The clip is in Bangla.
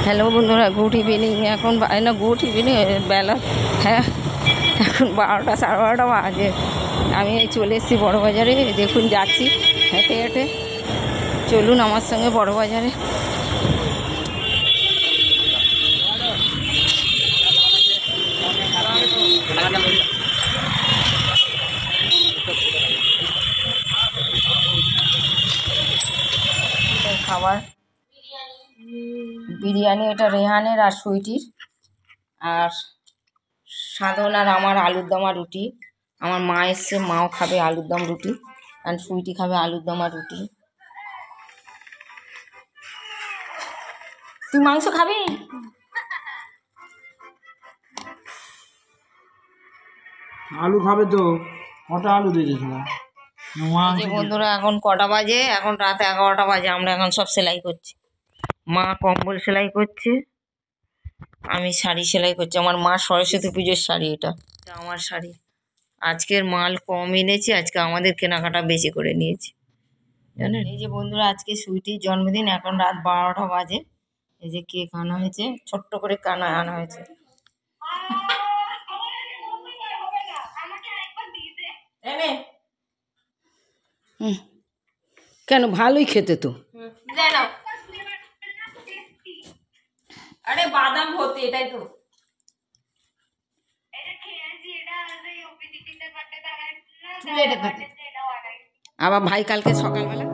হ্যালো বন্ধুরা, গুড ইভিনিং। এখন না, গুড ইভিনিং বেলা, হ্যাঁ এখন 12টা 12:30 বাজে। আমি চলে এসেছি বড়বাজারে। দেখুন যাচ্ছি হেঁটে হেঁটে। চলুন আমার সঙ্গে বড়বাজারে। খাবার বিরিয়ানি, এটা রেহানের আর সুইটির, আর সাধন আর আমার আলুর দম আর রুটি। আমার মা এসছে, মাও খাবে আলুর দম রুটি, আর সুইটি খাবে আলুর দম আর রুটি। তুই মাংস খাবি? আলু খাবে তো? কটা আলু দিয়েছিল? যে বন্ধুরা এখন কটা বাজে? এখন রাত 11টা বাজে। আমরা এখন সব সেলাই করছি। মা কম্বল সেলাই করছে, আমি শাড়ি সেলাই করছি। আমার মা সরস্বতী পুজোর শাড়ি, এটা আমার শাড়ি। আজকের মাল কম এনেছি, আজকে আমাদের কেনাকাটা বেশি করে নিয়েছি জানেন। এই যে বন্ধুরা, আজকে সুইটির জন্মদিন। এখন রাত 12টা বাজে। এই যে কেক আনা হয়েছে, ছোট্ট করে কানা আনা হয়েছে। কেন, ভালোই খেতে তো। আরে বাদাম ভর্তি, এটাই তো। আবার ভাই কালকে সকালবেলা